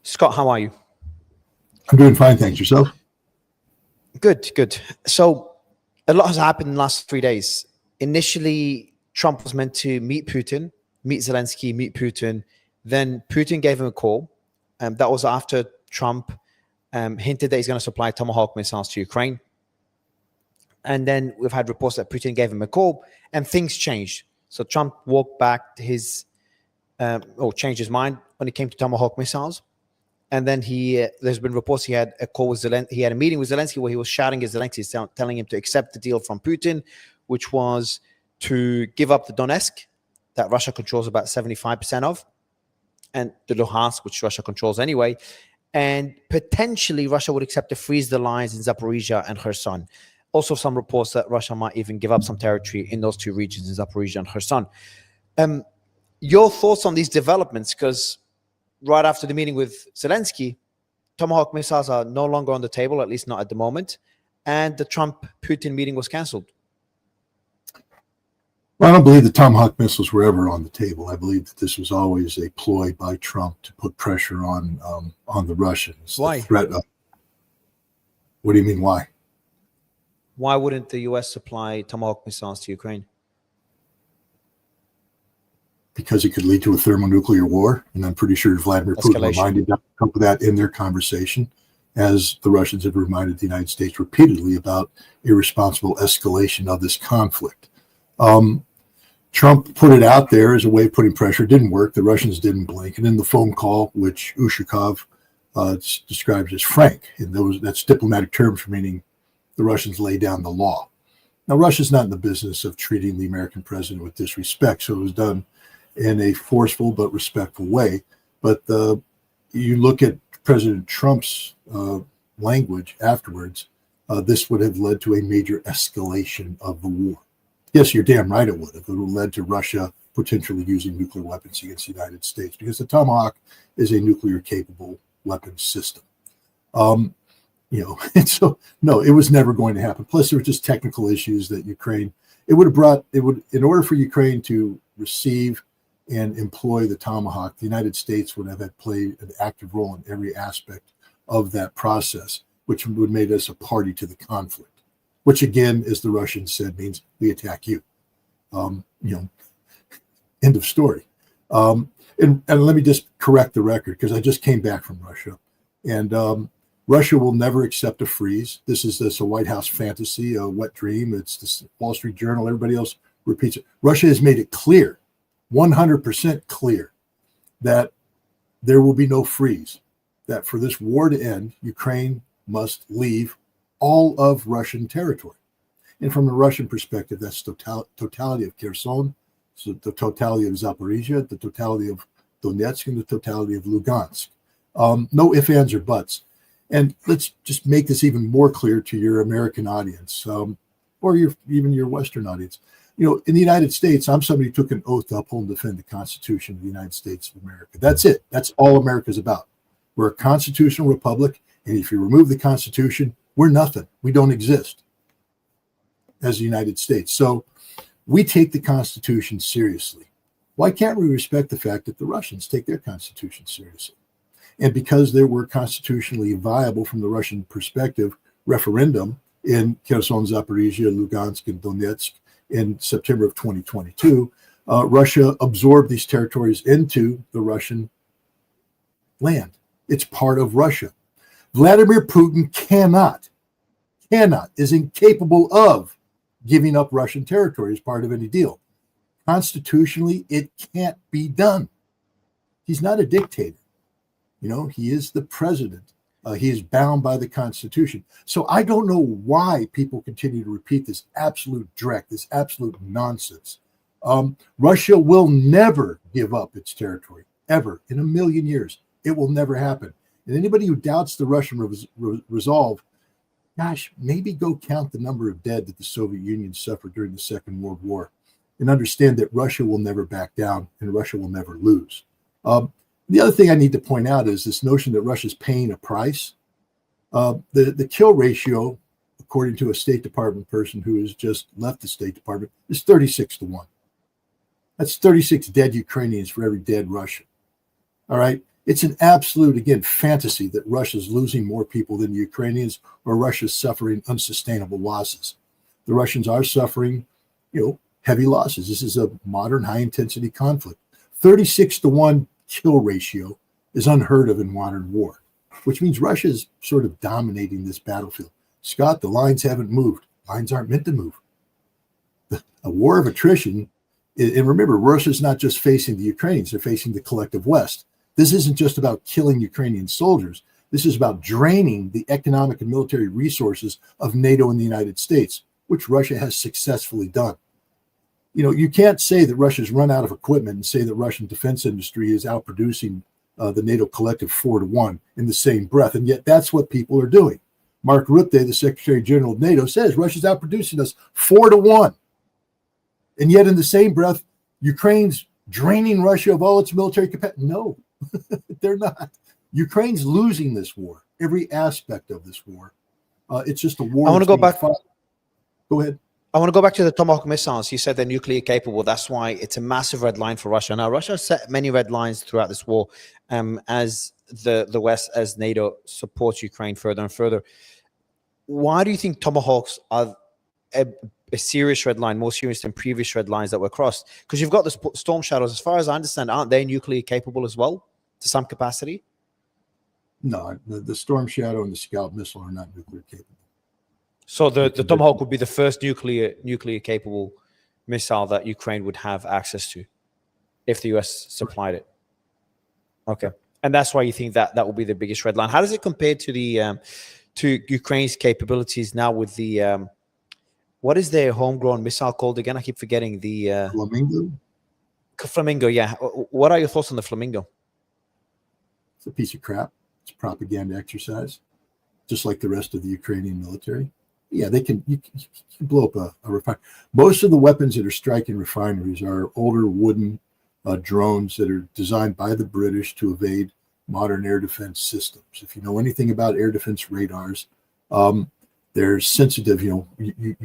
Scott, how are you? I'm doing fine, thanks. Yourself? Good, good. So a lot has happened in the last 3 days. Initially, Trump was meant to meet Putin, meet Zelensky, meet Putin. Then Putin gave him a call. That was after Trump hinted that he's going to supply Tomahawk missiles to Ukraine. And then we've had reports that Putin gave him a call and things changed. So Trump walked back his, or changed his mind when it came to Tomahawk missiles. And then there's been reports he had a call with Zelensky. He had a meeting with Zelensky where he was shouting at Zelensky, telling him to accept the deal from Putin, which was to give up the Donetsk that Russia controls about 75% of, and the Luhansk, which Russia controls anyway. And potentially Russia would accept to freeze the lines in Zaporizhia and Kherson. Also some reports that Russia might even give up some territory in those two regions, in Zaporizhia and Kherson. Your thoughts on these developments? Because right after the meeting with Zelensky, Tomahawk missiles are no longer on the table, at least not at the moment. And the Trump-Putin meeting was canceled. Well, I don't believe the Tomahawk missiles were ever on the table. I believe that this was always a ploy by Trump to put pressure on the Russians. Why? The threat of, what do you mean, why? Why wouldn't the U.S. supply Tomahawk missiles to Ukraine? Because it could lead to a thermonuclear war. And I'm pretty sure Vladimir Putin reminded Trump of that in their conversation, as the Russians have reminded the United States repeatedly about irresponsible escalation of this conflict. Trump put it out there as a way of putting pressure. It didn't work. The Russians didn't blink. And in the phone call, which Ushakov describes as frank, and that's diplomatic terms for meaning the Russians lay down the law. Now, Russia's not in the business of treating the American president with disrespect, so it was done in a forceful but respectful way. But you look at President Trump's language afterwards, this would have led to a major escalation of the war. Yes, you're damn right it would have. It would have led to Russia potentially using nuclear weapons against the United States, because the Tomahawk is a nuclear-capable weapons system. And so, no, it was never going to happen. Plus, there were just technical issues that Ukraine, in order for Ukraine to receive and employ the Tomahawk, the United States would have played an active role in every aspect of that process, which would have made us a party to the conflict, which again, as the Russians said, means we attack you. End of story. And let me just correct the record, because I just came back from Russia, and Russia will never accept a freeze. This is a White House fantasy, a wet dream. It's the Wall Street Journal. Everybody else repeats it. Russia has made it clear, 100% clear, that there will be no freeze, that for this war to end, Ukraine must leave all of Russian territory. And from a Russian perspective, that's totality of Kherson, so the totality of Zaporizhia, the totality of Donetsk, and the totality of Lugansk. No ifs, ands, or buts. And let's just make this even more clear to your American audience, or even your Western audience. In the United States, I'm somebody who took an oath to uphold and defend the Constitution of the United States of America. That's it. That's all America's about. We're a constitutional republic, and if you remove the Constitution, we're nothing. We don't exist as the United States. So we take the Constitution seriously. Why can't we respect the fact that the Russians take their Constitution seriously? And because they were constitutionally viable from the Russian perspective, referendum in Kherson, Zaporizhia, Lugansk, and Donetsk in September of 2022, Russia absorbed these territories into the Russian land. It's part of Russia. Vladimir Putin is incapable of giving up Russian territory as part of any deal. Constitutionally, it can't be done. He's not a dictator. He is the president. He is bound by the Constitution. So I don't know why people continue to repeat this absolute dreck, this absolute nonsense. Russia will never give up its territory, ever, in a million years. It will never happen. And anybody who doubts the Russian resolve, gosh, maybe go count the number of dead that the Soviet Union suffered during the Second World War, and understand that Russia will never back down and Russia will never lose. The other thing I need to point out is this notion that Russia's paying a price. The kill ratio, according to a State Department person who has just left the State Department, is 36-1. That's 36 dead Ukrainians for every dead Russian. All right. It's an absolute, again, fantasy that Russia's losing more people than the Ukrainians, or Russia's suffering unsustainable losses. The Russians are suffering, heavy losses. This is a modern high-intensity conflict. 36-to-1 kill ratio is unheard of in modern war, which means Russia is sort of dominating this battlefield. Scott, the lines haven't moved. Lines aren't meant to move. A war of attrition, and remember, Russia's not just facing the Ukrainians, they're facing the collective West. This isn't just about killing Ukrainian soldiers. This is about draining the economic and military resources of NATO and the United States, which Russia has successfully done. You can't say that Russia's run out of equipment and say that Russian defense industry is outproducing the NATO collective 4-to-1 in the same breath. And yet that's what people are doing. Mark Rutte, the Secretary General of NATO, says Russia's outproducing us 4-to-1. And yet in the same breath, Ukraine's draining Russia of all its military capacity. No, they're not. Ukraine's losing this war, every aspect of this war. It's just a war. I want to go back. Go ahead. I want to go back to the Tomahawk missiles. You said they're nuclear capable. That's why it's a massive red line for Russia. Now, Russia has set many red lines throughout this war as the West, as NATO supports Ukraine further and further. Why do you think Tomahawks are a serious red line, more serious than previous red lines that were crossed? Because you've got the Storm Shadows. As far as I understand, aren't they nuclear capable as well to some capacity? No, the Storm Shadow and the Scout missile are not nuclear capable. So the Tomahawk would be the first nuclear capable missile that Ukraine would have access to if the US supplied it. Okay. And that's why you think that will be the biggest red line. How does it compare to the to Ukraine's capabilities now with the what is their homegrown missile called again? I keep forgetting the Flamingo. Flamingo, yeah. What are your thoughts on the Flamingo? It's a piece of crap. It's a propaganda exercise, just like the rest of the Ukrainian military. Yeah, they can. You can blow up a refinery. Most of the weapons that are striking refineries are older wooden drones that are designed by the British to evade modern air defense systems. If you know anything about air defense radars, they're sensitive. You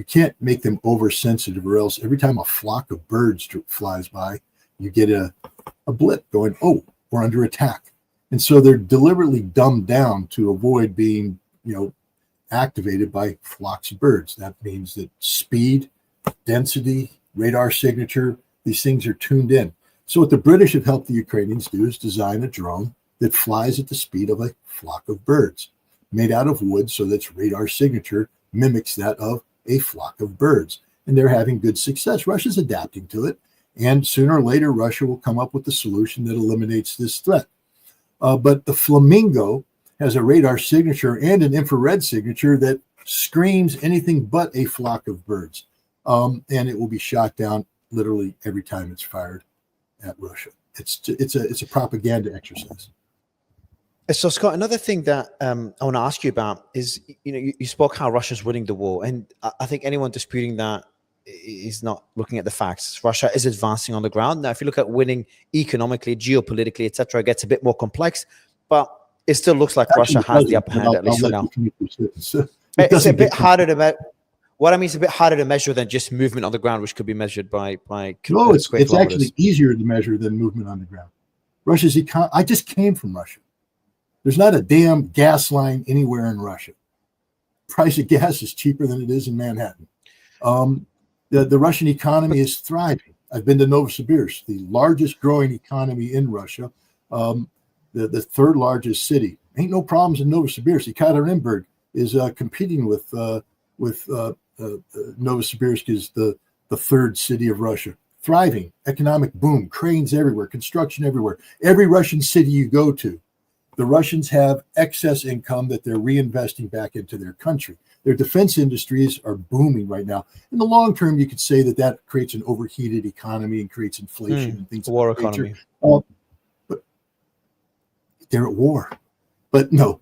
can't make them oversensitive, or else every time a flock of birds flies by, you get a blip going, oh, we're under attack. And so they're deliberately dumbed down to avoid being, activated by flocks of birds. That means that speed, density, radar signature, these things are tuned in. So what the British have helped the Ukrainians do is design a drone that flies at the speed of a flock of birds, made out of wood, so that its radar signature mimics that of a flock of birds. And they're having good success. Russia's adapting to it. And sooner or later, Russia will come up with a solution that eliminates this threat. But the Flamingo has a radar signature and an infrared signature that screams anything but a flock of birds. And it will be shot down literally every time it's fired at Russia. It's a propaganda exercise. So, Scott, another thing that I want to ask you about is, you spoke how Russia's winning the war. And I think anyone disputing that is not looking at the facts. Russia is advancing on the ground. Now, if you look at winning economically, geopolitically, etc., it gets a bit more complex. But it still looks like Russia has the upper hand, at least for now. It's a bit harder to what I mean is a bit harder to measure than just movement on the ground, which could be measured by no, it's actually easier to measure than movement on the ground. Russia's I just came from Russia. There's not a damn gas line anywhere in Russia. Price of gas is cheaper than it is in Manhattan. The Russian economy is thriving. I've been to Novosibirsk, the largest growing economy in Russia. The third largest city. Ain't no problems in Novosibirsk. Ekaterinburg is competing with Novosibirsk is the third city of Russia. Thriving, economic boom, cranes everywhere, construction everywhere. Every Russian city you go to, the Russians have excess income that they're reinvesting back into their country. Their defense industries are booming right now. In the long term, you could say that creates an overheated economy and creates inflation and things. War economy. But they're at war. But no,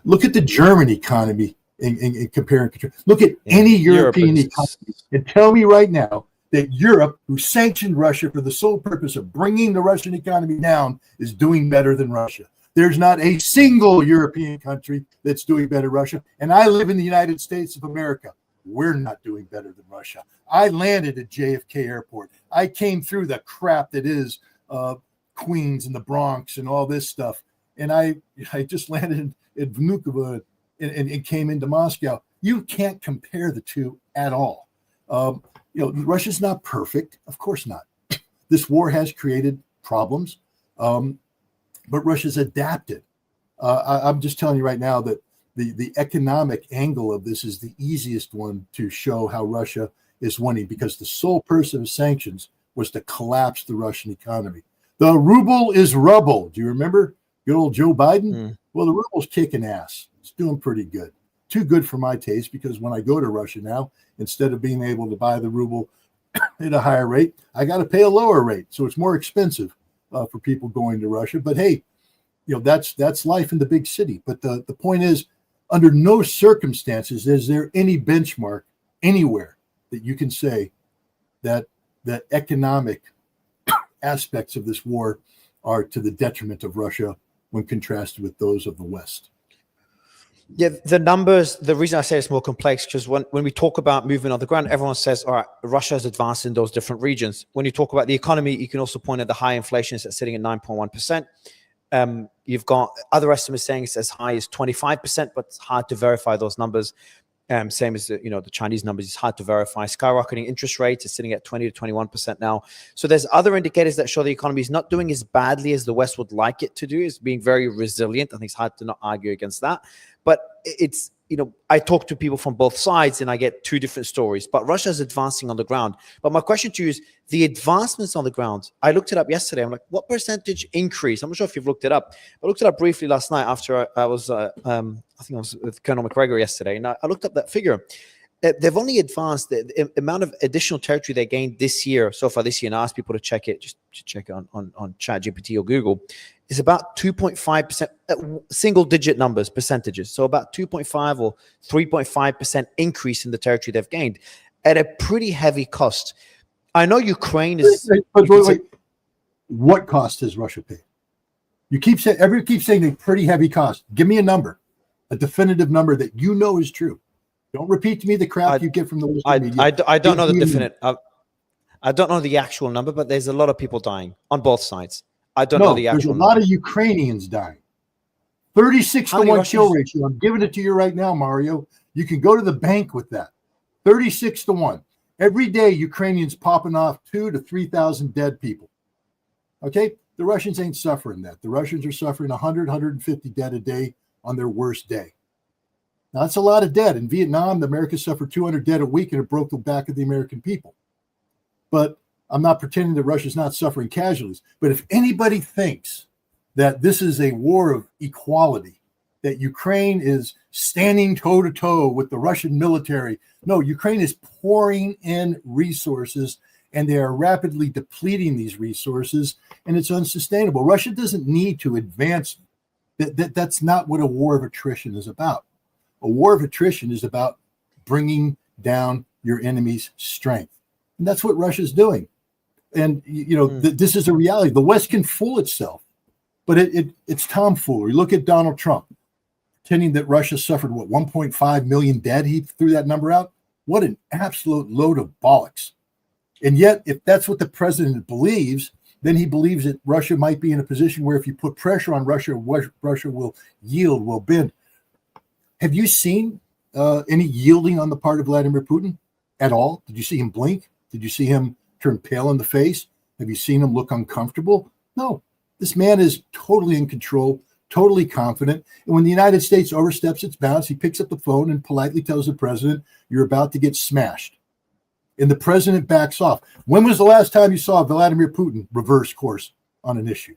look at the German economy and compare and contrast. Look at any European economy and tell me right now that Europe, who sanctioned Russia for the sole purpose of bringing the Russian economy down, is doing better than Russia. There's not a single European country that's doing better than Russia. And I live in the United States of America. We're not doing better than Russia. I landed at JFK Airport. I came through the crap that is Queens and the Bronx and all this stuff. And I just landed in Vnukovo and came into Moscow. You can't compare the two at all. Russia's not perfect. Of course not. This war has created problems, but Russia's adapted. I'm just telling you right now that the economic angle of this is the easiest one to show how Russia is winning, because the sole purpose of sanctions was to collapse the Russian economy. The ruble is rubble. Do you remember good old Joe Biden? Well, the ruble's kicking ass. It's doing pretty good. Too good for my taste, because when I go to Russia now, instead of being able to buy the ruble at a higher rate, I got to pay a lower rate. So it's more expensive for people going to Russia. But hey, that's life in the big city. But the point is, under no circumstances is there any benchmark anywhere that you can say that the economic aspects of this war are to the detriment of Russia when contrasted with those of the West. Yeah, the numbers, the reason I say it's more complex, because when we talk about movement on the ground, everyone says, all right, Russia has advanced in those different regions. When you talk about the economy, you can also point at the high inflation that's sitting at 9.1%. You've got other estimates saying it's as high as 25%, but it's hard to verify those numbers. Same as the Chinese numbers, it's hard to verify. Skyrocketing interest rates is sitting at 20 to 21% now. So there's other indicators that show the economy is not doing as badly as the West would like it to do. It's being very resilient. I think it's hard to not argue against that. But it's, I talk to people from both sides and I get two different stories. But Russia is advancing on the ground. But my question to you is, the advancements on the ground, I looked it up yesterday. I'm like, what percentage increase? I'm not sure if you've looked it up. I looked it up briefly last night after I was, I think I was with Colonel McGregor yesterday. And I looked up that figure. They've only advanced the amount of additional territory they gained this year, so far this year, and I asked people to check it, just to check it on ChatGPT or Google, is about 2.5%, single-digit numbers, percentages. So about 2.5 or 3.5% increase in the territory they've gained at a pretty heavy cost. I know Ukraine is... But wait. What cost has Russia paid? You keep saying, everyone keeps saying a pretty heavy cost. Give me a number, a definitive number that you know is true. Don't repeat to me the crap you get from the Western media. I don't know the definite. I don't know the actual number, but there's a lot of people dying on both sides. I don't know the actual number. There's a lot of Ukrainians dying. 36-to-1 kill ratio. I'm giving it to you right now, Mario. You can go to the bank with that. 36-to-1. Every day, Ukrainians popping off 2,000 to 3,000 dead people. Okay? The Russians ain't suffering that. The Russians are suffering 100, 150 dead a day on their worst day. Now, that's a lot of dead. In Vietnam, the Americans suffered 200 dead a week, and it broke the back of the American people. But I'm not pretending that Russia's not suffering casualties. But if anybody thinks that this is a war of equality, that Ukraine is standing toe-to-toe with the Russian military, no, Ukraine is pouring in resources, and they are rapidly depleting these resources, and it's unsustainable. Russia doesn't need to advance. That's not what a war of attrition is about. A war of attrition is about bringing down your enemy's strength. And that's what Russia's doing. And, this is a reality. The West can fool itself, but it's tomfoolery. Look at Donald Trump, pretending that Russia suffered, 1.5 million dead? He threw that number out. What an absolute load of bollocks. And yet, if that's what the president believes, then he believes that Russia might be in a position where if you put pressure on Russia, Russia will yield, will bend. Have you seen any yielding on the part of Vladimir Putin at all? Did you see him blink? Did you see him turn pale in the face? Have you seen him look uncomfortable? No. This man is totally in control, totally confident. And when the United States oversteps its bounds, he picks up the phone and politely tells the president, you're about to get smashed. And the president backs off. When was the last time you saw Vladimir Putin reverse course on an issue?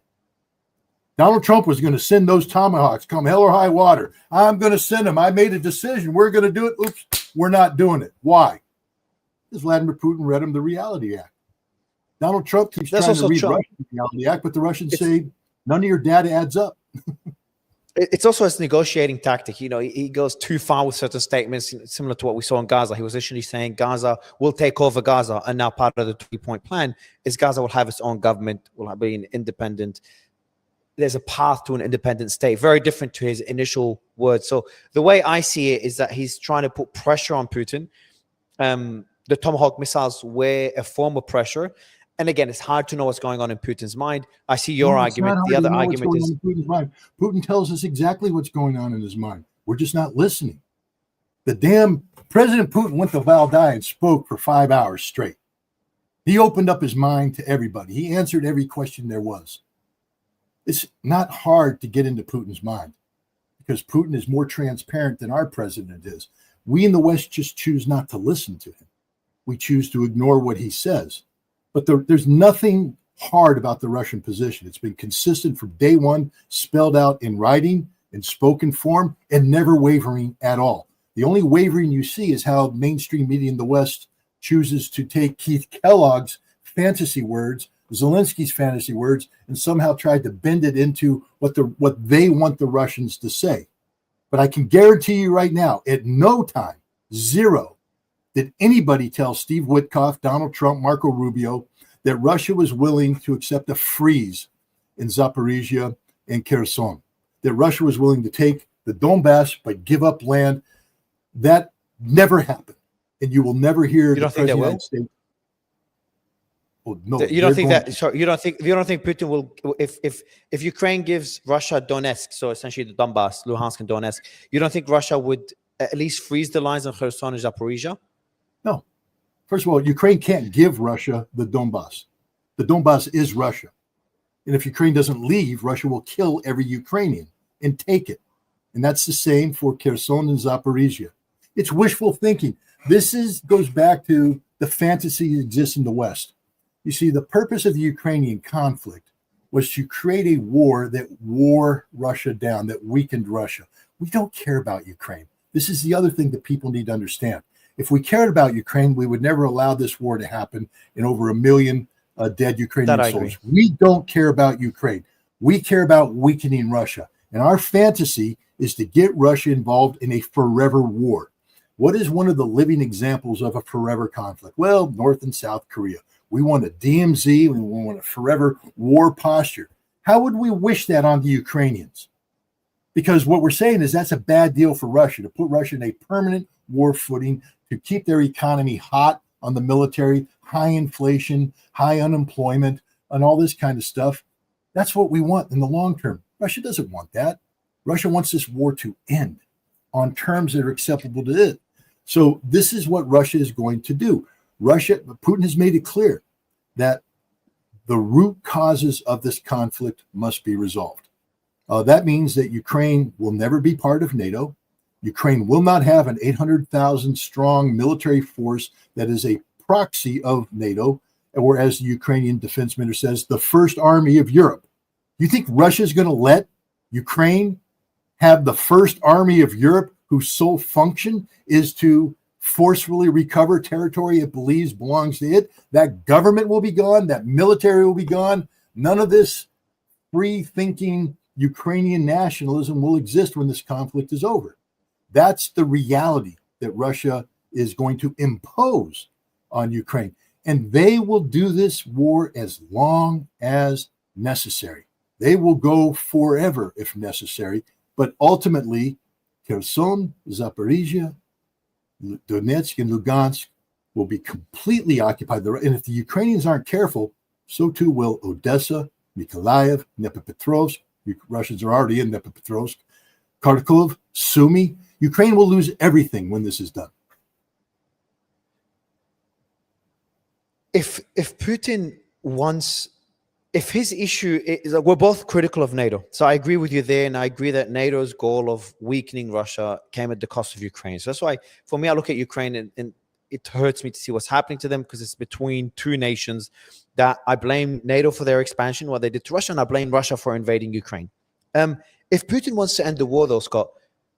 Donald Trump was going to send those Tomahawks, come hell or high water. I'm going to send them. I made a decision. We're going to do it. Oops, we're not doing it. Why? Because Vladimir Putin read him the Reality Act. Donald Trump keeps trying to read Russia the Reality Act, but the Russians say none of your data adds up. It's also a negotiating tactic. He goes too far with certain statements, similar to what we saw in Gaza. He was initially saying Gaza will take over Gaza, and now part of the 3-point plan is Gaza will have its own government, will be an independent. There's a path to an independent state, very different to his initial words. So the way I see it is that he's trying to put pressure on Putin. The Tomahawk missiles were a form of pressure. and again, it's hard to know what's going on in Putin's mind. I see your No, argument. The other argument is Putin's mind. Putin tells us exactly what's going on in his mind. We're just not listening. The damn President Putin went to Valdai and spoke for 5 hours straight. He opened up his mind to everybody. He answered every question there was. It's not hard to get into Putin's mind because Putin is more transparent than our president is. We in the West just choose not to listen to him. We choose to ignore what he says. But there's nothing hard about the Russian position. It's been consistent from day one, spelled out in writing, in spoken form, and never wavering at all. The only wavering you see is how mainstream media in the West chooses to take Keith Kellogg's fantasy words, Zelensky's fantasy words, and somehow tried to bend it into what they want the Russians to say. But I can guarantee you right now, at no time, zero, did anybody tell Steve Witkoff, Donald Trump, Marco Rubio that Russia was willing to accept a freeze in Zaporizhia and Kherson, that Russia was willing to take the Donbas but give up land? That never happened. And you will never hear the President of the United States. Well, no, you don't think that? Sorry, you don't think Putin will, if Ukraine gives Russia Donetsk, so essentially the Donbas, Luhansk, and Donetsk, you don't think Russia would at least freeze the lines on Kherson and Zaporizhia? No. First of all, Ukraine can't give Russia the Donbas. The Donbas is Russia. And if Ukraine doesn't leave, Russia will kill every Ukrainian and take it. And that's the same for Kherson and Zaporizhia. It's wishful thinking. This goes back to the fantasy that exists in the West. You see, the purpose of the Ukrainian conflict was to create a war that wore Russia down, that weakened Russia. We don't care about Ukraine. This is the other thing that people need to understand. If we cared about Ukraine, we would never allow this war to happen and over 1 million dead Ukrainian soldiers. We don't care about Ukraine. We care about weakening Russia. And our fantasy is to get Russia involved in a forever war. What is one of the living examples of a forever conflict? Well, North and South Korea. We want a DMZ. We want a forever war posture. How would we wish that on the Ukrainians? Because what we're saying is that's a bad deal for Russia, to put Russia in a permanent war footing, to keep their economy hot on the military, high inflation, high unemployment, and all this kind of stuff. That's what we want in the long term. Russia doesn't want that. Russia wants this war to end on terms that are acceptable to it. So this is what Russia is going to do. Putin has made it clear that the root causes of this conflict must be resolved. That means that Ukraine will never be part of NATO. Ukraine will not have an 800,000 strong military force that is a proxy of NATO, or as the Ukrainian defense minister says, the first army of Europe. You think Russia is going to let Ukraine have the first army of Europe whose sole function is to forcefully recover territory it believes belongs to it? That government will be gone. That military will be gone. None of this free-thinking Ukrainian nationalism will exist when this conflict is over. That's the reality that Russia is going to impose on Ukraine. And they will do this war as long as necessary. They will go forever if necessary. But ultimately, Kherson, Zaporizhia, Donetsk, and Lugansk will be completely occupied. And if the Ukrainians aren't careful, so too will Odessa, Mykolaiv, Dnipropetrovsk. Russians are already in Dnipropetrovsk, Kharkov, Sumy. Ukraine will lose everything when this is done. If Putin wants, if his issue is, we're both critical of NATO. So I agree with you there, and I agree that NATO's goal of weakening Russia came at the cost of Ukraine. So that's why, for me, I look at Ukraine and it hurts me to see what's happening to them, because it's between two nations that I blame NATO for their expansion, what they did to Russia, and I blame Russia for invading Ukraine. If Putin wants to end the war, though, Scott,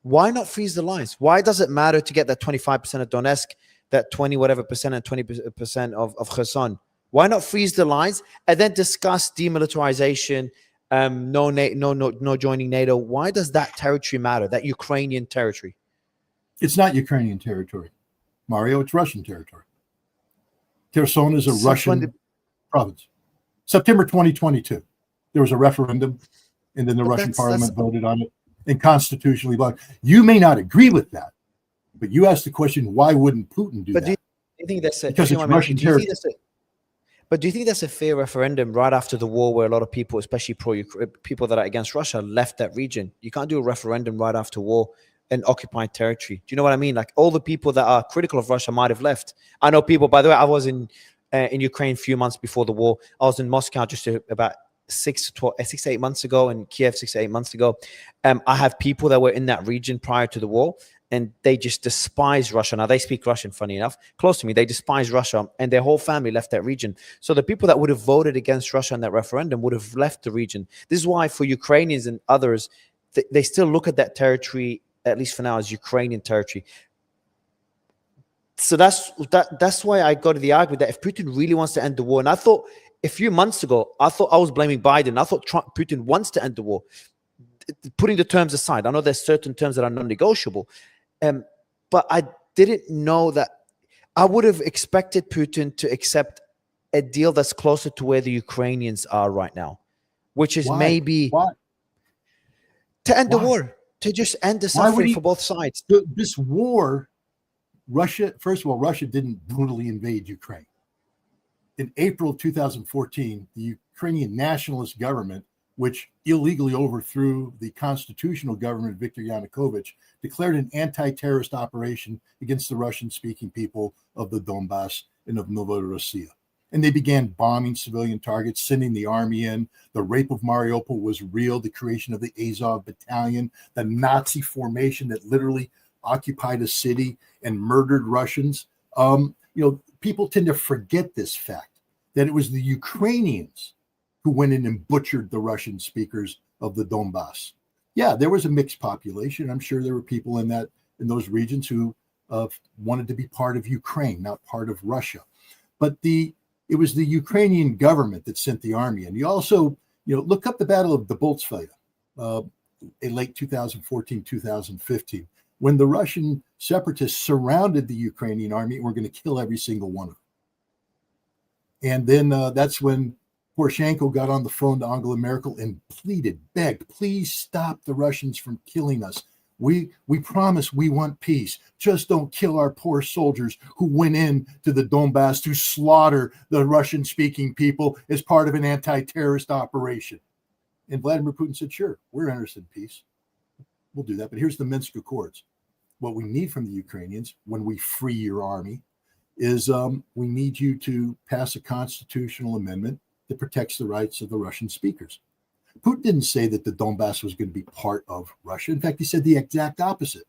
why not freeze the lines? Why does it matter to get that 25% of Donetsk, that 20 whatever percent, and 20% of Kherson? Why not freeze the lines and then discuss demilitarization, no joining NATO? Why does that territory matter, that Ukrainian territory? It's not Ukrainian territory, Mario. It's Russian territory. Kherson is a Russian province. September 2022, there was a referendum, and then the Russian parliament voted on it and constitutionally blocked. You may not agree with that, but you asked the question, why wouldn't Putin do that? Do you think that's because it's Russian territory. But do you think that's a fair referendum right after the war, where a lot of people, especially people that are against Russia, left that region? You can't do a referendum right after war in occupied territory. Do you know what I mean? Like, all the people that are critical of Russia might have left. I know people. By the way, I was in Ukraine a few months before the war. I was in Moscow just about 6 to 8 months ago, and Kiev 6 to 8 months ago. I have people that were in that region prior to the war, and they just despise Russia. Now, they speak Russian, funny enough, close to me. They despise Russia, and their whole family left that region. So the people that would have voted against Russia in that referendum would have left the region. This is why, for Ukrainians and others, they still look at that territory, at least for now, as Ukrainian territory. So that's why I got to the argument that if Putin really wants to end the war, and I thought a few months ago, I thought I was blaming Biden. I thought Putin wants to end the war. Putting the terms aside, I know there's certain terms that are non-negotiable, but I didn't know that. I would have expected Putin to accept a deal that's closer to where the Ukrainians are right now, which is maybe to end the war, to just end the suffering for both sides. This war, Russia, first of all, Russia didn't brutally invade Ukraine. In April 2014, the Ukrainian nationalist government, which illegally overthrew the constitutional government of Viktor Yanukovych, declared an anti-terrorist operation against the Russian-speaking people of the Donbas and of NATO-Russia. And they began bombing civilian targets, sending the army in. The rape of Mariupol was real. The creation of the Azov Battalion, the Nazi formation that literally occupied a city and murdered Russians. People tend to forget this fact, that it was the Ukrainians who went in and butchered the Russian speakers of the Donbas. Yeah, there was a mixed population. I'm sure there were people in those regions who wanted to be part of Ukraine, not part of Russia. But it was the Ukrainian government that sent the army. And you also, look up the Battle of the Bolsvaya in late 2014, 2015, when the Russian separatists surrounded the Ukrainian army and were going to kill every single one of them. And then that's when Poroshenko got on the phone to Angela Merkel and begged, please stop the Russians from killing us. We promise we want peace. Just don't kill our poor soldiers who went in to the Donbas to slaughter the Russian-speaking people as part of an anti-terrorist operation. And Vladimir Putin said, sure, we're interested in peace. We'll do that. But here's the Minsk Accords. What we need from the Ukrainians when we free your army is we need you to pass a constitutional amendment that protects the rights of the Russian speakers. Putin didn't say that the Donbass was going to be part of Russia. In fact, he said the exact opposite.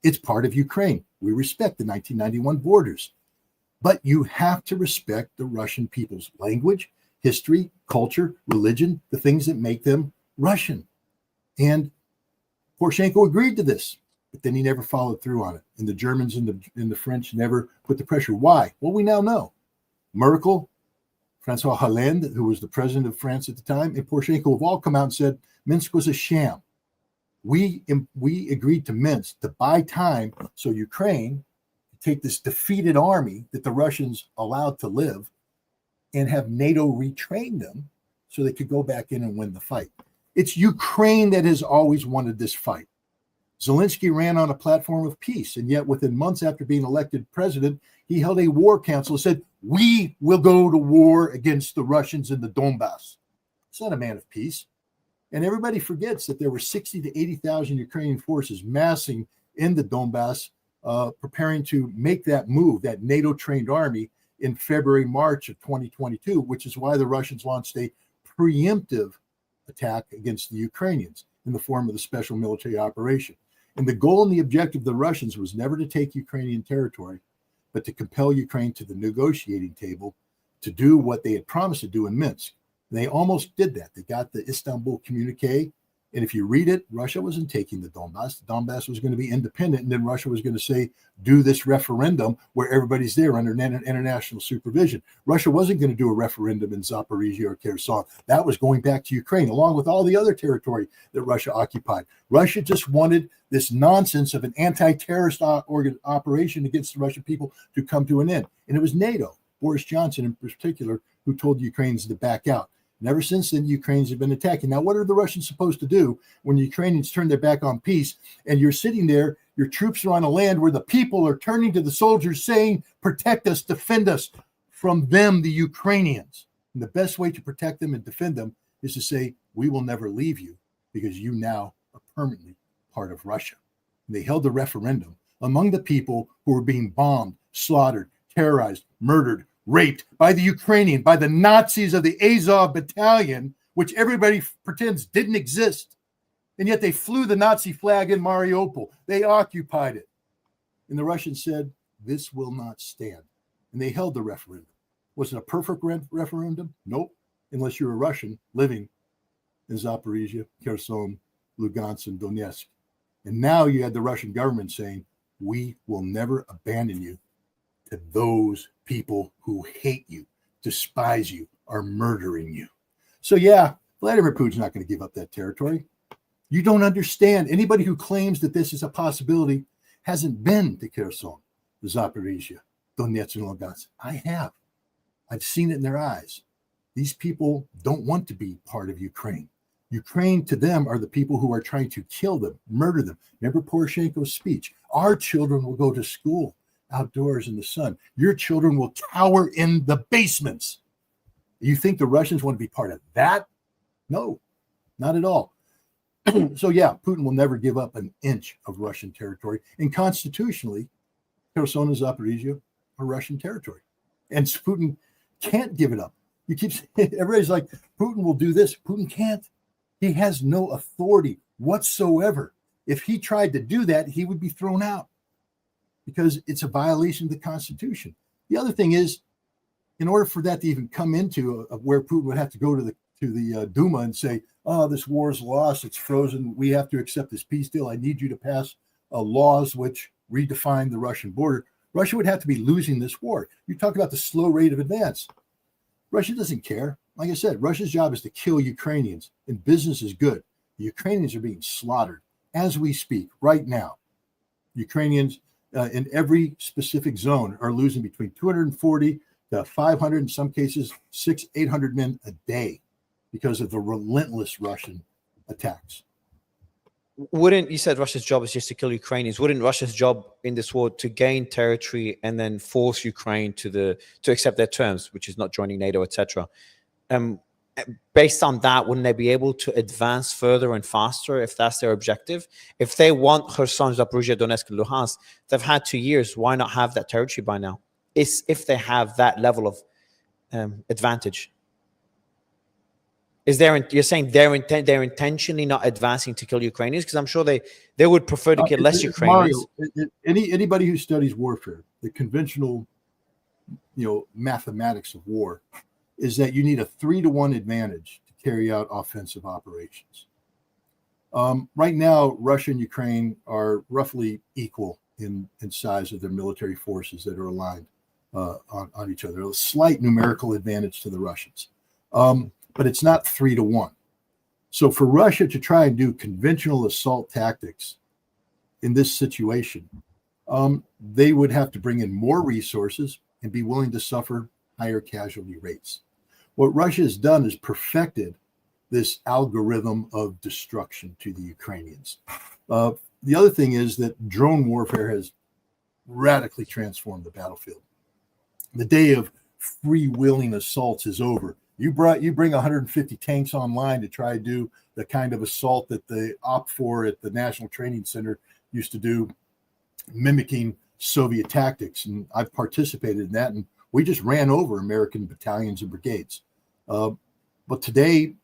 It's part of Ukraine. We respect the 1991 borders. But you have to respect the Russian people's language, history, culture, religion, the things that make them Russian. And Poroshenko agreed to this, but then he never followed through on it. And the Germans and the French never put the pressure. Why? Well, we now know. Merkel, Francois Hollande, who was the president of France at the time, and Poroshenko have all come out and said Minsk was a sham. We agreed to Minsk to buy time so Ukraine could take this defeated army that the Russians allowed to live and have NATO retrain them so they could go back in and win the fight. It's Ukraine that has always wanted this fight. Zelensky ran on a platform of peace, and yet within months after being elected president, he held a war council and said, we will go to war against the Russians in the Donbas. It's not a man of peace. And everybody forgets that there were 60 to 80,000 Ukrainian forces massing in the Donbas, preparing to make that move, that NATO-trained army, in February, March of 2022, which is why the Russians launched a preemptive attack against the Ukrainians in the form of the special military operation. And the goal and the objective of the Russians was never to take Ukrainian territory, but to compel Ukraine to the negotiating table to do what they had promised to do in Minsk. And they almost did that. They got the Istanbul communique. And if you read it, Russia wasn't taking the Donbas. The Donbas was going to be independent. And then Russia was going to say, do this referendum where everybody's there under international supervision. Russia wasn't going to do a referendum in Zaporizhia or Kherson. That was going back to Ukraine, along with all the other territory that Russia occupied. Russia just wanted this nonsense of an anti-terrorist operation against the Russian people to come to an end. And it was NATO, Boris Johnson in particular, who told the Ukrainians to back out. And ever since then, the Ukrainians have been attacking. Now, what are the Russians supposed to do when the Ukrainians turn their back on peace and you're sitting there, your troops are on a land where the people are turning to the soldiers saying, protect us, defend us, from them, the Ukrainians. And the best way to protect them and defend them is to say, we will never leave you because you now are permanently part of Russia. And they held a referendum among the people who were being bombed, slaughtered, terrorized, murdered, raped by the Ukrainian, by the Nazis of the Azov battalion, which everybody pretends didn't exist. And yet they flew the Nazi flag in Mariupol. They occupied it. And the Russians said, this will not stand. And they held the referendum. Was it a perfect referendum? Nope. Unless you're a Russian living in Zaporizhia, Kherson, Lugansk, and Donetsk. And now you had the Russian government saying, we will never abandon you to those people who hate you, despise you, are murdering you. So yeah, Vladimir Putin's not going to give up that territory. You don't understand. Anybody who claims that this is a possibility hasn't been to Kherson, Zaporizhia, Donetsk, and Lugansk. I have. I've seen it in their eyes. These people don't want to be part of Ukraine. Ukraine to them are the people who are trying to kill them, murder them. Remember Poroshenko's speech. Our children will go to school outdoors in the sun. Your children will cower in the basements. You think the Russians want to be part of that? No, not at all. So yeah, Putin will never give up an inch of Russian territory. And constitutionally, Kherson and Zaporizhia are Russian territory. And Putin can't give it up. You keep everybody's like, Putin will do this. Putin can't. He has no authority whatsoever. If he tried to do that, he would be thrown out because it's a violation of the Constitution. The other thing is, in order for that to even come into where Putin would have to go to the Duma and say, oh, this war is lost, it's frozen, we have to accept this peace deal, I need you to pass laws which redefine the Russian border, Russia would have to be losing this war. You talk about the slow rate of advance. Russia doesn't care. Like I said, Russia's job is to kill Ukrainians, and business is good. The Ukrainians are being slaughtered as we speak right now. Ukrainians in every specific zone are losing between 240 to 500, in some cases, 600-800 men a day because of the relentless Russian attacks. Wouldn't, you said Russia's job is just to kill Ukrainians. Wouldn't Russia's job in this war to gain territory and then force Ukraine to accept their terms, which is not joining NATO, etc.? Based on that, wouldn't they be able to advance further and faster if that's their objective? If they want Kherson, Zaporizhia, Donetsk, and Luhansk, they've had 2 years. Why not have that territory by now? If they have that level of advantage. You're saying they're intentionally not advancing to kill Ukrainians? Because I'm sure they would prefer to kill less Ukrainians. Mario, anybody who studies warfare, the conventional, mathematics of war, is that you need a 3-to-1 advantage to carry out offensive operations. Right now, Russia and Ukraine are roughly equal in size of their military forces that are aligned on each other. A slight numerical advantage to the Russians. But it's not 3-to-1. So for Russia to try and do conventional assault tactics in this situation, they would have to bring in more resources and be willing to suffer higher casualty rates. What Russia has done is perfected this algorithm of destruction to the Ukrainians. The other thing is that drone warfare has radically transformed the battlefield. The day of freewheeling assaults is over. You bring 150 tanks online to try to do the kind of assault that the OPFOR at the National Training Center used to do, mimicking Soviet tactics. And I've participated in that, and we just ran over American battalions and brigades. But today,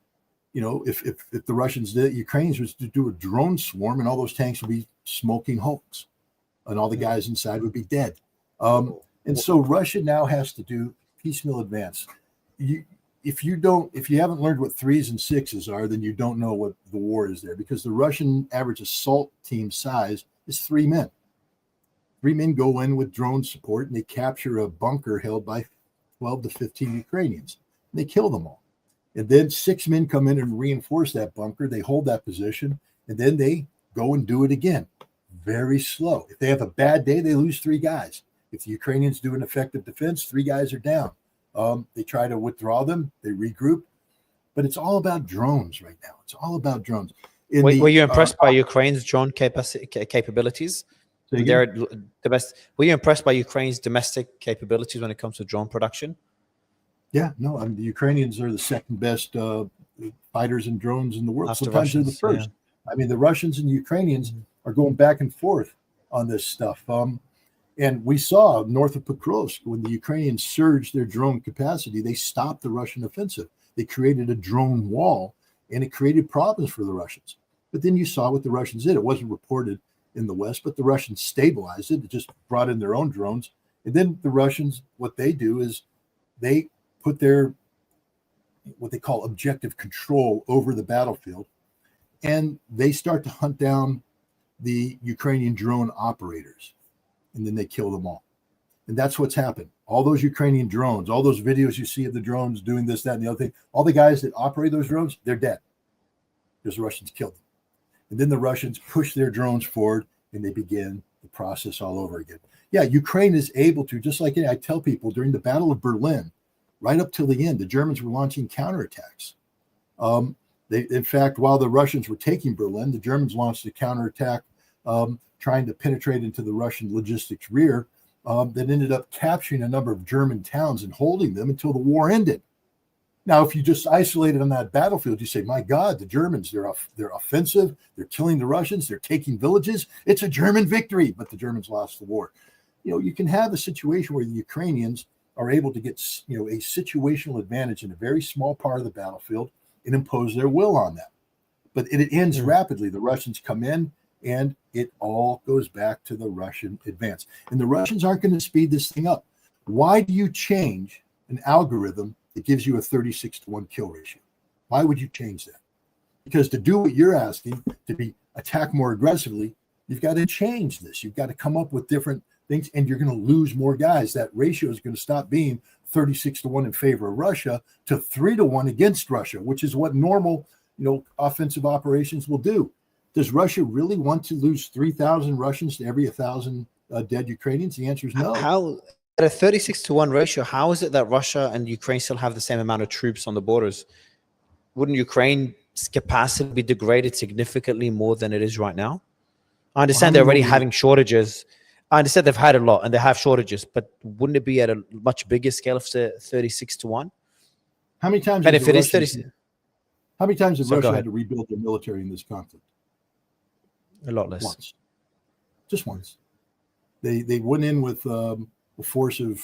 if the Russians did, Ukrainians was to do a drone swarm, and all those tanks would be smoking hulks, and all the guys inside would be dead. And so Russia now has to do piecemeal advance. If you haven't learned what 3s and 6s are, then you don't know what the war is there, because the Russian average assault team size is 3 men. 3 men go in with drone support and they capture a bunker held by 12 to 15 Ukrainians. And they kill them all. And then 6 men come in and reinforce that bunker. They hold that position, and then they go and do it again. Very slow. If they have a bad day, they lose 3 guys. If the Ukrainians do an effective defense, 3 guys are down. They try to withdraw them. They regroup. But it's all about drones right now. It's all about drones. Were you impressed by Ukraine's drone capabilities? Say again? They're the best. Were you impressed by Ukraine's domestic capabilities when it comes to drone production? Yeah, no, I mean, the Ukrainians are the second best fighters and drones in the world. After Sometimes they're the Russians, first. yeah. I mean, the Russians and Ukrainians are going back and forth on this stuff. And we saw north of Pokrovsk, when the Ukrainians surged their drone capacity, they stopped the Russian offensive. They created a drone wall, and it created problems for the Russians. But then you saw what the Russians did. It wasn't reported in the West, but the Russians stabilized it. It just brought in their own drones. And then the Russians, what they do is they put their, what they call objective control over the battlefield, and they start to hunt down the Ukrainian drone operators, and then they kill them all. And that's what's happened. All those Ukrainian drones, all those videos you see of the drones doing this, that, and the other thing, all the guys that operate those drones, they're dead because the Russians killed them. And then the Russians push their drones forward, and they begin the process all over again. Yeah, Ukraine is able to, just like I tell people, during the Battle of Berlin, right up till the end, the Germans were launching counterattacks. In fact, while the Russians were taking Berlin, the Germans launched a counterattack trying to penetrate into the Russian logistics rear that ended up capturing a number of German towns and holding them until the war ended. Now, if you just isolate it on that battlefield, you say, my God, the Germans, they're offensive. They're killing the Russians. They're taking villages. It's a German victory, but the Germans lost the war. You can have a situation where the Ukrainians are able to get, a situational advantage in a very small part of the battlefield and impose their will on that. But it ends rapidly. The Russians come in, and it all goes back to the Russian advance. And the Russians aren't going to speed this thing up. Why do you change an algorithm that gives you a 36-to-1 kill ratio? Why would you change that? Because to do what you're asking, to be attack more aggressively, you've got to change this. You've got to come up with different things, and you're going to lose more guys. That ratio is going to stop being 36-to-1 in favor of Russia to 3-to-1 against Russia, which is what normal, offensive operations will do. Does Russia really want to lose 3,000 Russians to every 1,000 dead Ukrainians? The answer is no. How, at a 36-to-1 ratio, how is it that Russia and Ukraine still have the same amount of troops on the borders? Wouldn't Ukraine's capacity be degraded significantly more than it is right now? I understand they're already having shortages. I understand they've had a lot and they have shortages, but wouldn't it be at a much bigger scale of 36-to-1? How many times? And if it is 30, how many times has Russia had to rebuild their military in this conflict? A lot less. Once. Just once. They went in with a force of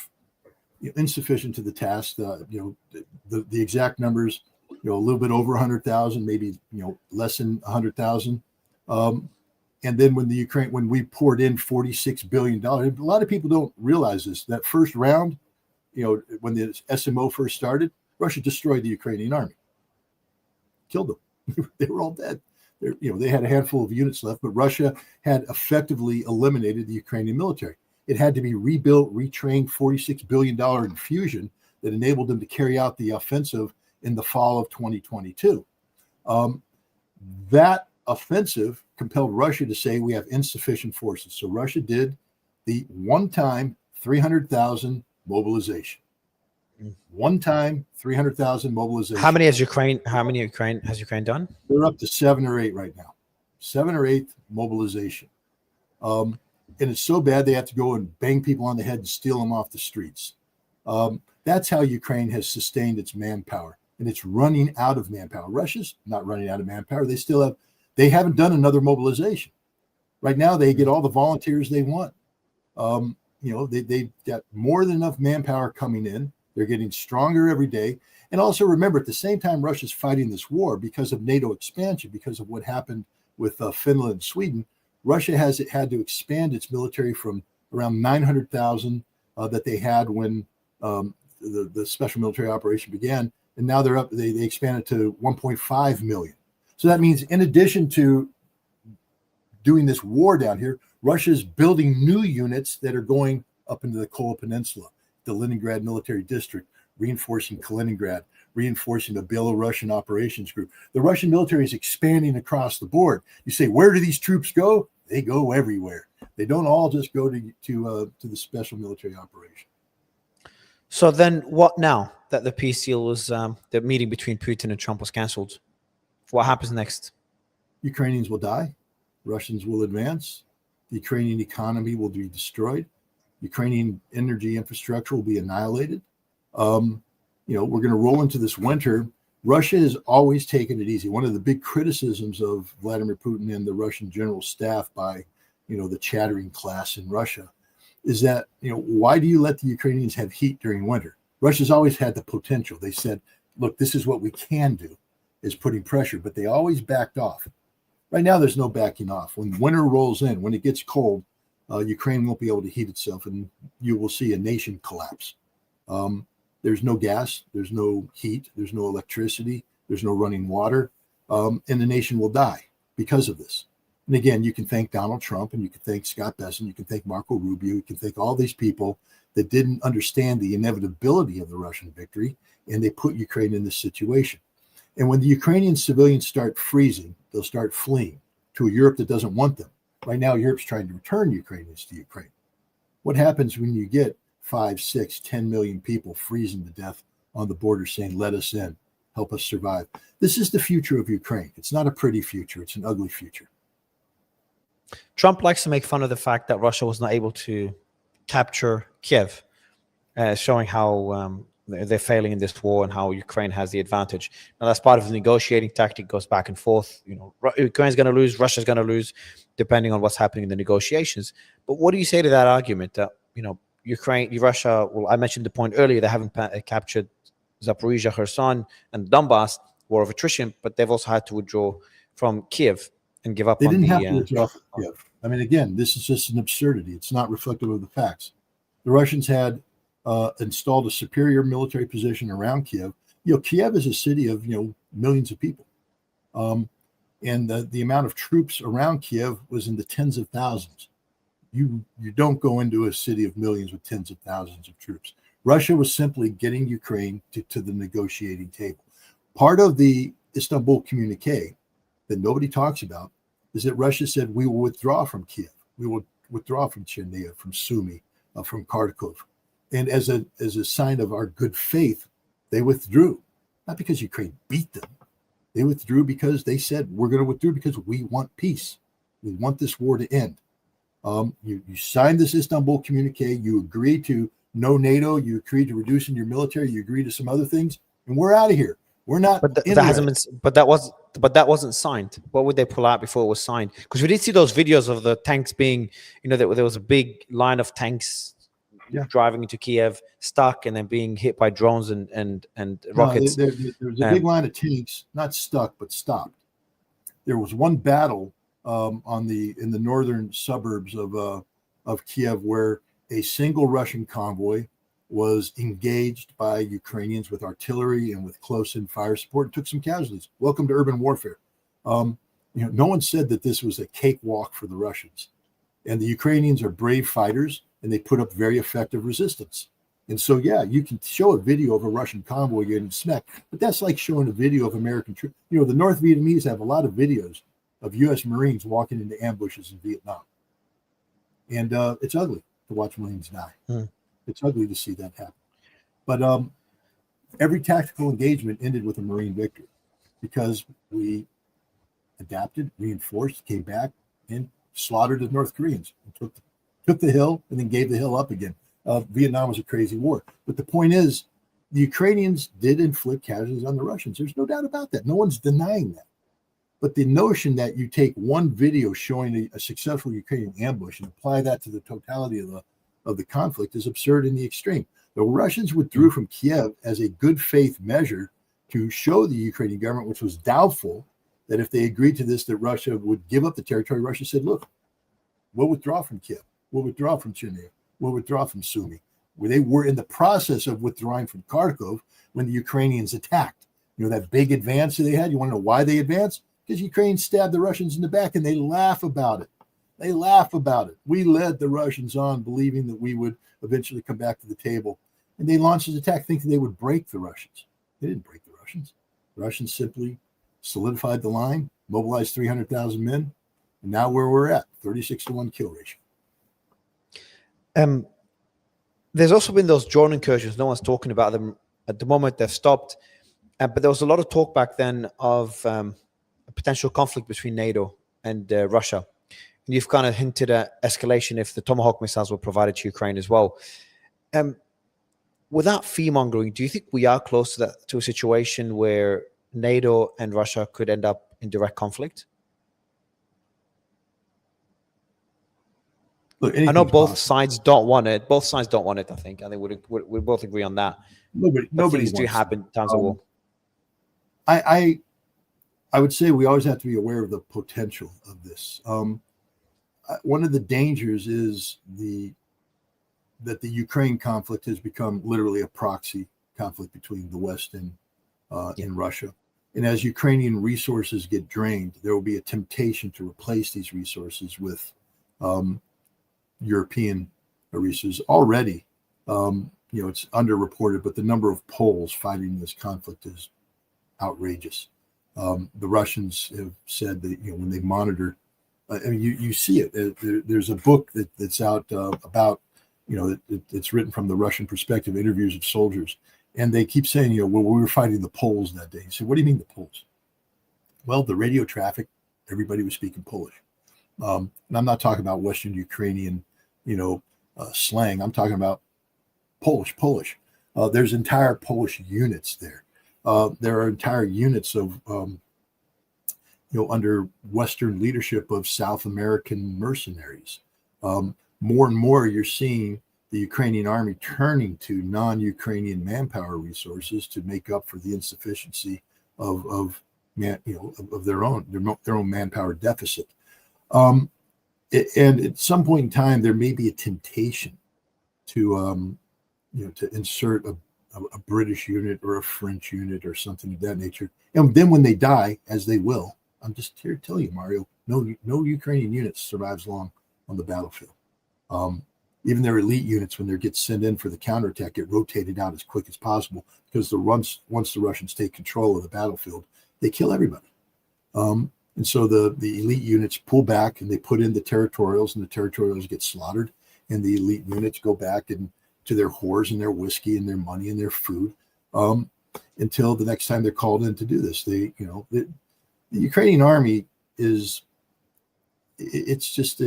insufficient to the task. The exact numbers, a little bit over 100,000, maybe less than 100,000. And then when we poured in $46 billion, a lot of people don't realize this. That first round, when the SMO first started, Russia destroyed the Ukrainian army, killed them. They were all dead. They had a handful of units left, but Russia had effectively eliminated the Ukrainian military. It had to be rebuilt, retrained, $46 billion infusion that enabled them to carry out the offensive in the fall of 2022. That offensive compelled Russia to say we have insufficient forces. So Russia did the one-time 300,000 mobilization. One-time 300,000 mobilization. How many has Ukraine done? They're up to 7 or 8 right now. 7 or 8 mobilization. And it's so bad they have to go and bang people on the head and steal them off the streets. That's how Ukraine has sustained its manpower, and it's running out of manpower. Russia's not running out of manpower. They haven't done another mobilization. Right now, they get all the volunteers they want. They've got more than enough manpower coming in. They're getting stronger every day. And also remember, at the same time, Russia's fighting this war because of NATO expansion, because of what happened with Finland and Sweden. Russia has had to expand its military from around 900,000 that they had when the special military operation began, and now they're up. They expanded to 1.5 million. So that means, in addition to doing this war down here, Russia's building new units that are going up into the Kola Peninsula, the Leningrad military district, reinforcing Kaliningrad, reinforcing the Belarusian operations group. The Russian military is expanding across the board. You say, where do these troops go? They go everywhere. They don't all just go to the special military operation. So then what now that the peace deal was, the meeting between Putin and Trump was canceled? What happens next? Ukrainians will die. Russians will advance. The Ukrainian economy will be destroyed. Ukrainian energy infrastructure will be annihilated. We're going to roll into this winter. Russia has always taken it easy. One of the big criticisms of Vladimir Putin and the Russian general staff by, the chattering class in Russia is that, why do you let the Ukrainians have heat during winter? Russia's always had the potential. They said, look, this is what we can do, is putting pressure, but they always backed off. Right now, there's no backing off. When winter rolls in, when it gets cold, Ukraine won't be able to heat itself, and you will see a nation collapse. There's no gas, there's no heat, there's no electricity, there's no running water, and the nation will die because of this. And again, you can thank Donald Trump, and you can thank Scott Bessent, you can thank Marco Rubio, you can thank all these people that didn't understand the inevitability of the Russian victory, and they put Ukraine in this situation. And when the Ukrainian civilians start freezing, they'll start fleeing to a Europe that doesn't want them. Right now, Europe's trying to return Ukrainians to Ukraine. What happens when you get 5, 6, 10 million people freezing to death on the border saying, let us in, help us survive? This is the future of Ukraine. It's not a pretty future. It's an ugly future. Trump likes to make fun of the fact that Russia was not able to capture Kiev, showing how they're failing in this war and how Ukraine has the advantage. Now, that's part of the negotiating tactic, goes back and forth. Ukraine's going to lose, Russia's going to lose, depending on what's happening in the negotiations. But what do you say to that argument that, Russia, well, I mentioned the point earlier, they haven't captured Zaporizhia, Kherson, and Donbas, war of attrition, but they've also had to withdraw from Kiev and give up They on didn't have to withdraw from Kiev. I mean, again, this is just an absurdity. It's not reflective of the facts. The Russians had installed a superior military position around Kiev. Kiev is a city of, millions of people. And the amount of troops around Kiev was in the tens of thousands. You don't go into a city of millions with tens of thousands of troops. Russia was simply getting Ukraine to the negotiating table. Part of the Istanbul communique that nobody talks about is that Russia said, we will withdraw from Kiev. We will withdraw from Chernihiv, from Sumy, from Kharkov. And as a sign of our good faith, they withdrew, not because Ukraine beat them. They withdrew because they said, we're going to withdraw because we want peace. We want this war to end. You signed this Istanbul communique. You agreed to no NATO. You agreed to reducing your military. You agreed to some other things, and we're out of here. We're not. But that hasn't been. But that wasn't signed. What would they pull out before it was signed? Because we did see those videos of the tanks being, there was a big line of tanks driving into Kiev, stuck, and then being hit by drones and rockets. There was a big line of tanks, not stuck, but stopped. There was one battle in the northern suburbs of Kiev where a single Russian convoy was engaged by Ukrainians with artillery and with close-in fire support and took some casualties. Welcome to urban warfare. No one said that this was a cakewalk for the Russians. And the Ukrainians are brave fighters, and they put up very effective resistance. And so, you can show a video of a Russian convoy getting smacked, but that's like showing a video of American troops. The North Vietnamese have a lot of videos of U.S. Marines walking into ambushes in Vietnam. And it's ugly to watch Marines die. It's ugly to see that happen. But every tactical engagement ended with a Marine victory because we adapted, reinforced, came back, and slaughtered the North Koreans and took the hill and then gave the hill up again. Vietnam was a crazy war. But the point is, the Ukrainians did inflict casualties on the Russians. There's no doubt about that. No one's denying that. But the notion that you take one video showing a successful Ukrainian ambush and apply that to the totality of the conflict is absurd in the extreme. The Russians withdrew from Kiev as a good faith measure to show the Ukrainian government, which was doubtful, that if they agreed to this, that Russia would give up the territory. Russia said, look, we'll withdraw from Kiev. We'll withdraw from Chernihiv. We'll withdraw from Sumy. Where they were in the process of withdrawing from Kharkov when the Ukrainians attacked. That big advance that they had. You want to know why they advanced? Because Ukraine stabbed the Russians in the back, and they laugh about it. They laugh about it. We led the Russians on, believing that we would eventually come back to the table. And they launched this attack thinking they would break the Russians. They didn't break the Russians. The Russians simply solidified the line, mobilized 300,000 men, and now where we're at, 36-1 kill ratio. There's also been those drone incursions. No one's talking about them at the moment. They've stopped. But there was a lot of talk back then of a potential conflict between NATO and Russia. You've kind of hinted at escalation if the Tomahawk missiles were provided to Ukraine as well. Without fear-mongering, do you think we are close to a situation where NATO and Russia could end up in direct conflict? Look, I know both possible. sides don't want it. Both sides don't want it, I think. I think we both agree on that. Nobody things do happen in times of war. I would say we always have to be aware of the potential of this. One of the dangers is that the Ukraine conflict has become literally a proxy conflict between the West and Russia. And as Ukrainian resources get drained, there will be a temptation to replace these resources with European resources. Already, it's underreported, but the number of Poles fighting this conflict is outrageous. The Russians have said that when they monitor, you see it. There's a book that's out about it's written from the Russian perspective, interviews of soldiers, and they keep saying well, we were fighting the Poles that day. You say, what do you mean the Poles? Well, the radio traffic, everybody was speaking Polish, and I'm not talking about Western Ukrainian slang. I'm talking about Polish. There's entire Polish units there. There are entire units of, under Western leadership of South American mercenaries. More and more, you're seeing the Ukrainian army turning to non-Ukrainian manpower resources to make up for the insufficiency of their own manpower deficit. And at some point in time, there may be a temptation to insert a British unit or a French unit or something of that nature. And then when they die, as they will, I'm just here to tell you, Mario, no Ukrainian unit survives long on the battlefield. Even their elite units, when they get sent in for the counterattack, get rotated out as quick as possible because once the Russians take control of the battlefield, they kill everybody. And so the elite units pull back and they put in the territorials, and the territorials get slaughtered, and the elite units go back and to their whores and their whiskey and their money and their food until the next time they're called in to do this. The Ukrainian army is it's just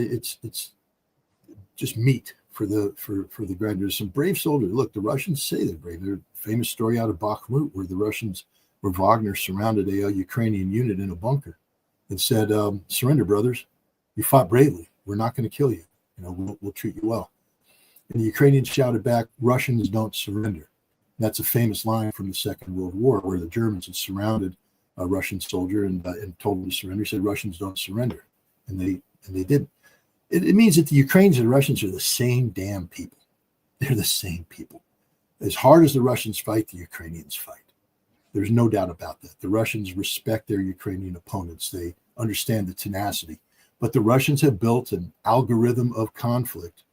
meat for the ground. There's some brave soldiers. Look, the Russians say they're brave. There's a famous story out of Bakhmut where Wagner surrounded a Ukrainian unit in a bunker and said, "Surrender, brothers. You fought bravely. We're not going to kill you. We'll treat you well." And the Ukrainians shouted back, "Russians don't surrender." And that's a famous line from the Second World War, where the Germans had surrounded a Russian soldier and told him to surrender. He said, "Russians don't surrender," and they didn't. It means that the Ukrainians and the Russians are the same damn people. They're the same people. As hard as the Russians fight, the Ukrainians fight. There's no doubt about that. The Russians respect their Ukrainian opponents. They understand the tenacity. But the Russians have built an algorithm of conflict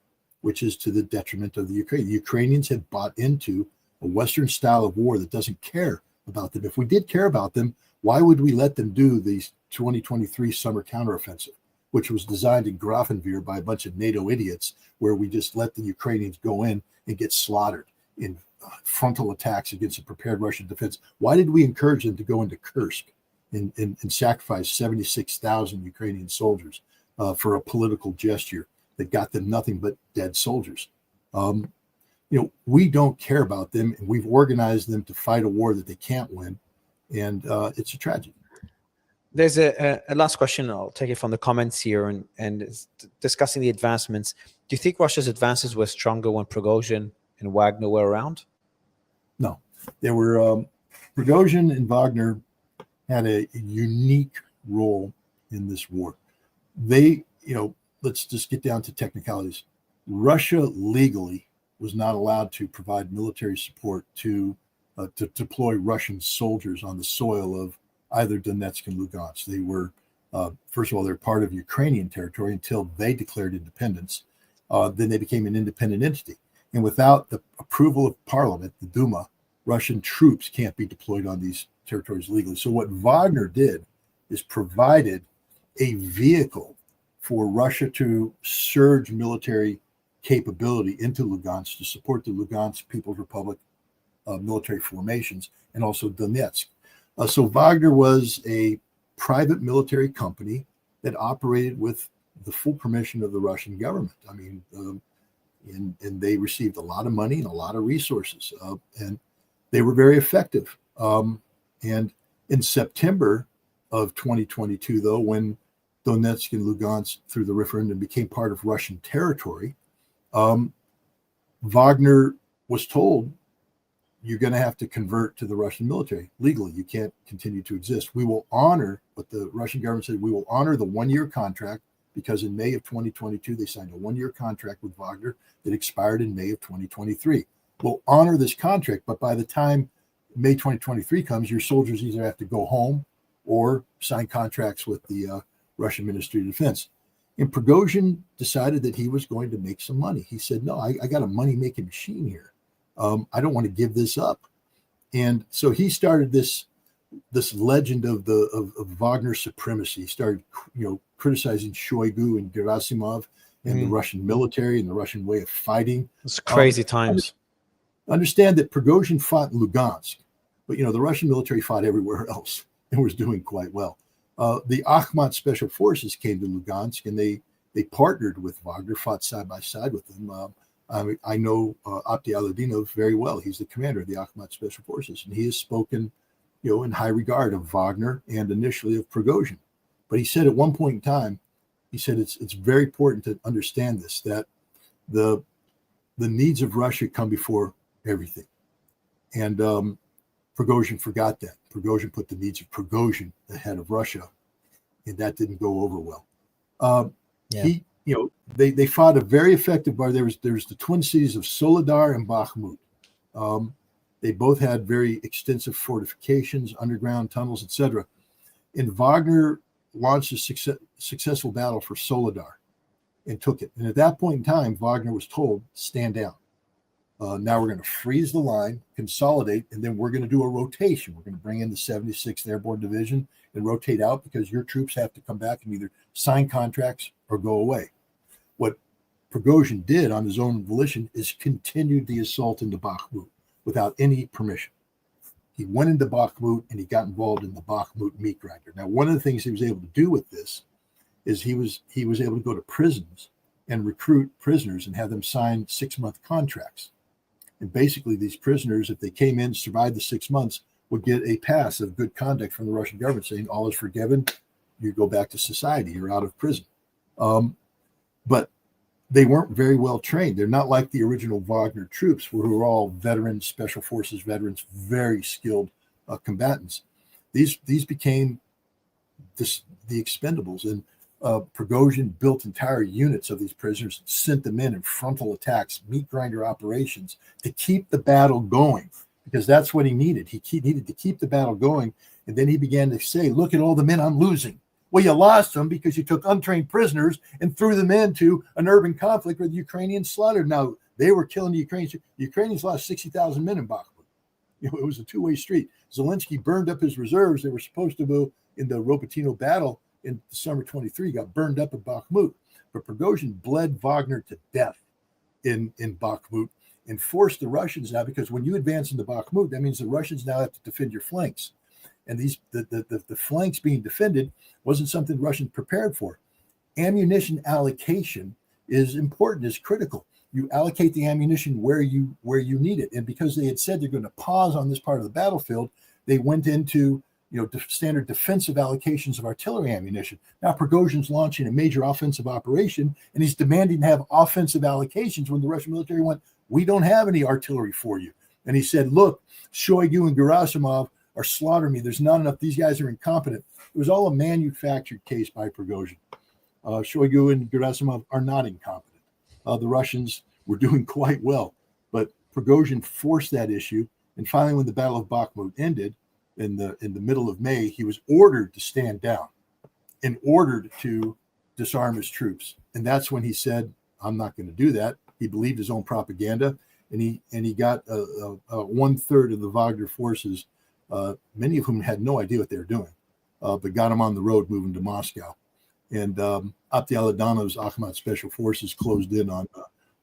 which is to the detriment of the Ukraine. The Ukrainians have bought into a Western style of war that doesn't care about them. If we did care about them, why would we let them do the 2023 summer counteroffensive, which was designed in Grafenwehr by a bunch of NATO idiots, where we just let the Ukrainians go in and get slaughtered in frontal attacks against a prepared Russian defense? Why did we encourage them to go into Kursk and sacrifice 76,000 Ukrainian soldiers for a political gesture that got them nothing but dead soldiers? We don't care about them, and we've organized them to fight a war that they can't win, and it's a tragedy. There's a last question. I'll take it from the comments here, and discussing the advancements. Do you think Russia's advances were stronger when Prigozhin and Wagner were around? No, there were Prigozhin and Wagner had a unique role in this war. They, let's just get down to technicalities. Russia legally was not allowed to provide military support to deploy Russian soldiers on the soil of either Donetsk and Lugansk. They were, first of all, they're part of Ukrainian territory until they declared independence. Then they became an independent entity. And without the approval of parliament, the Duma, Russian troops can't be deployed on these territories legally. So what Wagner did is provided a vehicle for Russia to surge military capability into Lugansk to support the Lugansk People's Republic military formations, and also Donetsk. So Wagner was a private military company that operated with the full permission of the Russian government. I mean, and they received a lot of money and a lot of resources, and they were very effective. And in September of 2022, though, when Donetsk and Lugansk, through the referendum, became part of Russian territory, Wagner was told, you're going to have to convert to the Russian military legally. You can't continue to exist. We will honor, but the Russian government said, we will honor the one-year contract, because in May of 2022, they signed a one-year contract with Wagner that expired in May of 2023. We'll honor this contract, but by the time May 2023 comes, your soldiers either have to go home or sign contracts with the Russian Ministry of Defense. And Prigozhin decided that he was going to make some money. He said, no, I got a money-making machine here. I don't want to give this up. And so he started this legend of Wagner supremacy. He started, criticizing Shoigu and Gerasimov and the Russian military and the Russian way of fighting. It's crazy times. Understand that Prigozhin fought in Lugansk, but the Russian military fought everywhere else and was doing quite well. The Akhmat Special Forces came to Lugansk, and they partnered with Wagner, fought side by side with them. I know Abdi Aladinov very well. He's the commander of the Akhmat Special Forces, and he has spoken, in high regard of Wagner and initially of Prigozhin. But he said at one point in time, he said it's very important to understand this, that the needs of Russia come before everything. And Prigozhin forgot that. Prigozhin put the needs of Prigozhin ahead of Russia, and that didn't go over well. They fought a very effective war. There was the twin cities of Soledar and Bakhmut. They both had very extensive fortifications, underground tunnels, etc. And Wagner launched a successful battle for Soledar and took it. And at that point in time, Wagner was told, stand down. Now we're going to freeze the line, consolidate, and then we're going to do a rotation. We're going to bring in the 76th Airborne Division and rotate out, because your troops have to come back and either sign contracts or go away. What Prigozhin did on his own volition is continued the assault into Bakhmut without any permission. He went into Bakhmut and he got involved in the Bakhmut meat grinder. Now, one of the things he was able to do with this is he was able to go to prisons and recruit prisoners and have them sign 6-month contracts. And basically, these prisoners, if they came in, survived the 6 months, would get a pass of good conduct from the Russian government saying all is forgiven. You go back to society. You're out of prison. But they weren't very well trained. They're not like the original Wagner troops, who were all veterans, special forces veterans, very skilled combatants. These became the expendables. And Prigozhin built entire units of these prisoners and sent them in frontal attacks, meat grinder operations, to keep the battle going, because that's what he needed. He needed to keep the battle going. And then he began to say, look at all the men I'm losing. Well, you lost them because you took untrained prisoners and threw them into an urban conflict where the Ukrainians slaughtered. Now, they were killing the Ukrainians. The Ukrainians lost 60,000 men in Bakhmut. It was a two-way street. Zelensky burned up his reserves. They were supposed to go in the Ropatino battle in December 23, got burned up at Bakhmut. But Prigozhin bled Wagner to death in Bakhmut and forced the Russians now, because when you advance into Bakhmut, that means the Russians now have to defend your flanks. And the flanks being defended wasn't something the Russians prepared for. Ammunition allocation is important, is critical. You allocate the ammunition where you need it. And because they had said they're going to pause on this part of the battlefield, they went into standard defensive allocations of artillery ammunition. Now Prigozhin's launching a major offensive operation, and he's demanding to have offensive allocations when the Russian military went, we don't have any artillery for you. And he said, look, Shoigu and Gerasimov are slaughtering me. There's not enough. These guys are incompetent. It was all a manufactured case by Prigozhin. Shoigu and Gerasimov are not incompetent. The Russians were doing quite well, but Prigozhin forced that issue. And finally, when the Battle of Bakhmut ended in the middle of May, he was ordered to stand down and ordered to disarm his troops. And that's when he said, I'm not going to do that. He believed his own propaganda, and he got 1/3 of the Wagner forces, many of whom had no idea what they were doing, but got them on the road moving to Moscow. And Abdi Aladonov's Akhmat Special Forces closed in on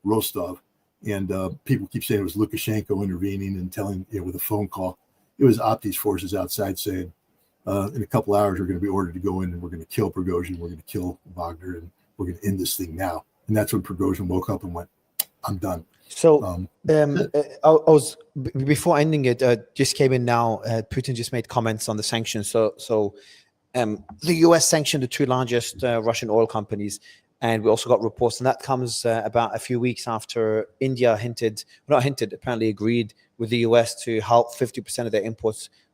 Rostov. And people keep saying it was Lukashenko intervening and telling, with a phone call. It was Abdi's forces outside saying, in a couple hours, we're going to be ordered to go in and we're going to kill Prigozhin, we're going to kill Wagner, and we're going to end this thing now. And that's when Prigozhin woke up and went, I'm done. So I was before ending it, just came in now. Putin just made comments on the sanctions. So the US sanctioned the two largest Russian oil companies, and we also got reports, and that comes about a few weeks after India apparently agreed with the US to halt 50% of their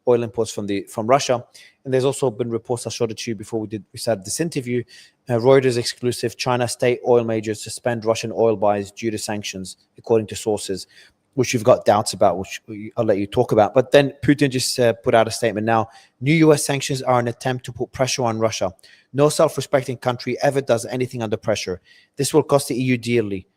oil imports from Russia. And there's also been reports, I showed it to you before we started this interview, Reuters exclusive, China state oil majors suspend Russian oil buys due to sanctions, according to sources, which you've got doubts about, which I'll let you talk about. But then Putin just put out a statement now. New US sanctions are an attempt to put pressure on Russia. No self-respecting country ever does anything under pressure. This will cost the EU dearly.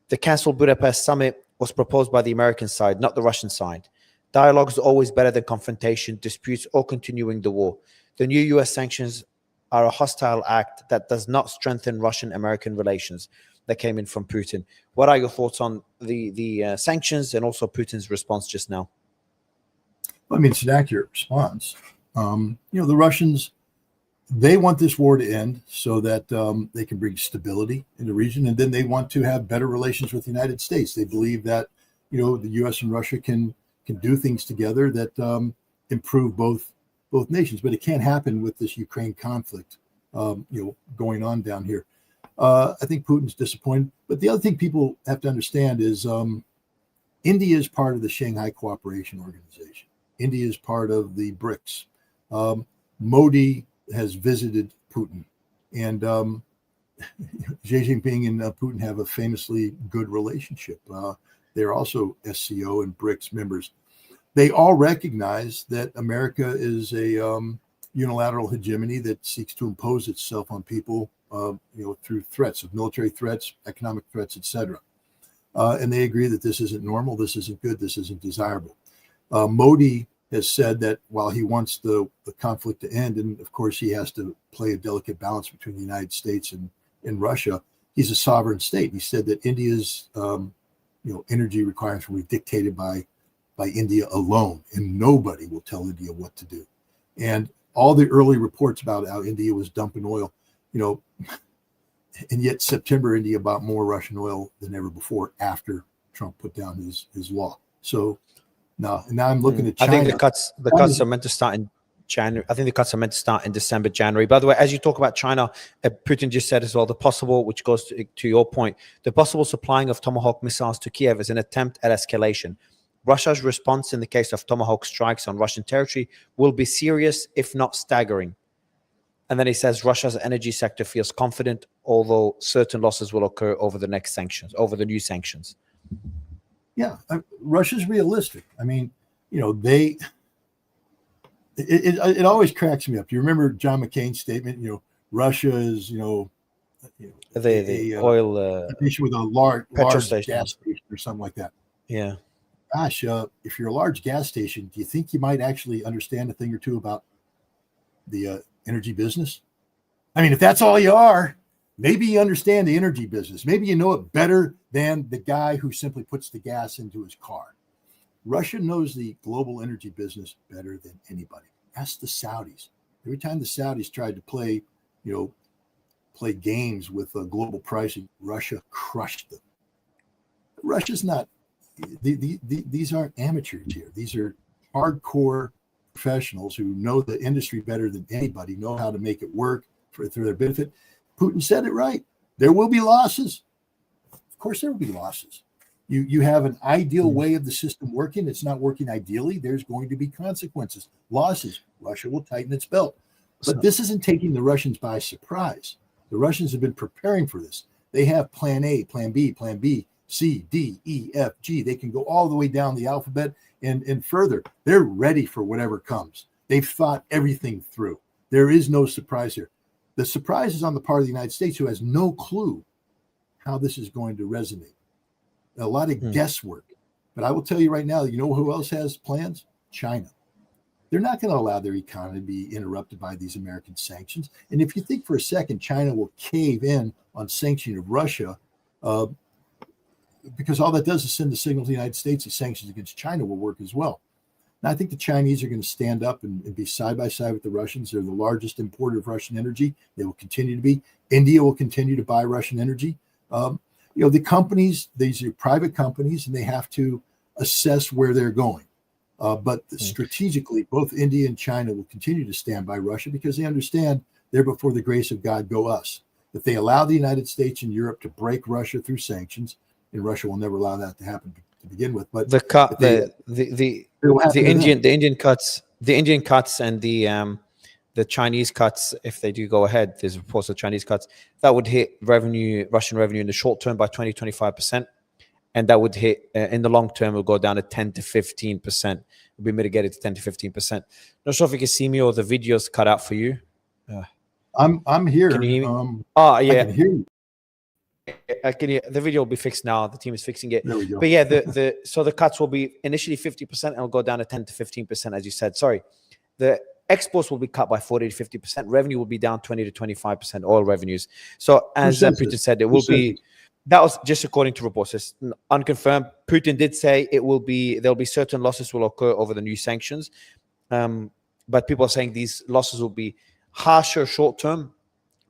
The cancelled Budapest summit was proposed by the American side, not the Russian side. Dialogue is always better than confrontation, disputes, or continuing the war. The new US sanctions are a hostile act that does not strengthen Russian-American relations. That came in from Putin. What are your thoughts on the sanctions and also Putin's response just now? I mean, it's an accurate response. The Russians, they want this war to end so that they can bring stability in the region, and then they want to have better relations with the United States. They believe that, the U.S. and Russia can do things together that improve both nations. But it can't happen with this Ukraine conflict, going on down here. I think Putin's disappointed. But the other thing people have to understand is India is part of the Shanghai Cooperation Organization. India is part of the BRICS. Modi has visited Putin. And Xi Jinping and Putin have a famously good relationship. They're also SCO and BRICS members. They all recognize that America is a unilateral hegemony that seeks to impose itself on people through threats of military threats, economic threats, etc. And they agree that this isn't normal, this isn't good, this isn't desirable. Modi has said that while he wants the conflict to end, and of course he has to play a delicate balance between the United States and Russia, he's a sovereign state. He said that India's energy requirements will be dictated by India alone, and nobody will tell India what to do. And all the early reports about how India was dumping oil, and yet September, India bought more Russian oil than ever before after Trump put down his law. So now I'm looking at China. I think the cuts are meant to start in January. I think the cuts are meant to start in December, January. By the way, as you talk about China, Putin just said as well, which goes to your point, the possible supplying of Tomahawk missiles to Kiev is an attempt at escalation. Russia's response in the case of Tomahawk strikes on Russian territory will be serious, if not staggering. And then he says Russia's energy sector feels confident, although certain losses will occur over the new sanctions. Yeah, Russia's realistic. I mean, it always cracks me up. Do you remember John McCain's statement? Russia is, the oil nation with a large gas station or something like that. Yeah. Gosh, if you're a large gas station, do you think you might actually understand a thing or two about the energy business? I mean, if that's all you are, maybe you understand the energy business. Maybe you know it better than the guy who simply puts the gas into his car. Russia knows the global energy business better than anybody. Ask the Saudis. Every time the Saudis tried to play games with global pricing, Russia crushed them. Russia's not. These aren't amateurs here. These are hardcore professionals who know the industry better than anybody, know how to make it work for their benefit. Putin said it right. There will be losses. Of course, there will be losses. You have an ideal way of the system working. It's not working ideally. There's going to be consequences, losses. Russia will tighten its belt. But this isn't taking the Russians by surprise. The Russians have been preparing for this. They have plan A, plan B, C, D, E, F, G. They can go all the way down the alphabet and further. They're ready for whatever comes. They've thought everything through. There is no surprise here. The surprise is on the part of the United States, who has no clue how this is going to resonate. A lot of guesswork. But I will tell you right now, you know who else has plans? China. They're not going to allow their economy to be interrupted by these American sanctions. And if you think for a second China will cave in on sanctioning of Russia, because all that does is send the signal to the United States that sanctions against China will work as well. And I think the Chinese are going to stand up and be side by side with the Russians. They're the largest importer of Russian energy. They will continue to be. India will continue to buy Russian energy. The companies, these are private companies, and they have to assess where they're going. But strategically, both India and China will continue to stand by Russia because they understand they're before the grace of God go us. If they allow the United States and Europe to break Russia through sanctions, and Russia will never allow that to happen to begin with. But the Indian cuts and the Chinese cuts, if they do go ahead, there's reports of Chinese cuts that would hit Russian revenue in the short term by 20-25%, and that would hit in the long term. It will go down to 10 to 15%. It'll be mitigated to 10 to 15%. Not sure if you can see me or the video's cut out for you. I'm here. Can you hear me? I can hear you. The video will be fixed now. The team is fixing it. There we go. But yeah, so the cuts will be initially 50% and will go down to 10 to 15%, as you said. Sorry, the exports will be cut by 40 to 50%. Revenue will be down 20 to 25%. Oil revenues. So as Putin said, it will be. That was just according to reports. It's unconfirmed. Putin did say there'll be certain losses will occur over the new sanctions, but people are saying these losses will be harsher short term.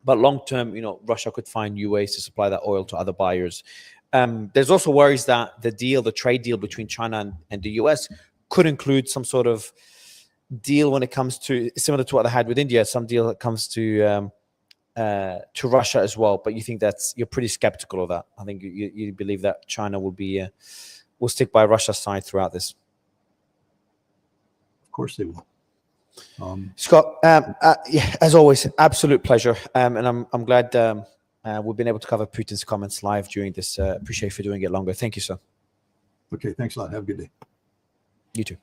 But long term, Russia could find new ways to supply that oil to other buyers. There's also worries that the trade deal between China and the US could include some sort of deal when it comes to, similar to what they had with India, some deal that comes to Russia as well. But you think you're pretty skeptical of that. I think you believe that China will stick by Russia's side throughout this. Of course they will. Scott, as always, absolute pleasure. And I'm glad we've been able to cover Putin's comments live during this. Appreciate you for doing it longer. Thank you, sir. Okay, thanks a lot. Have a good day. You too.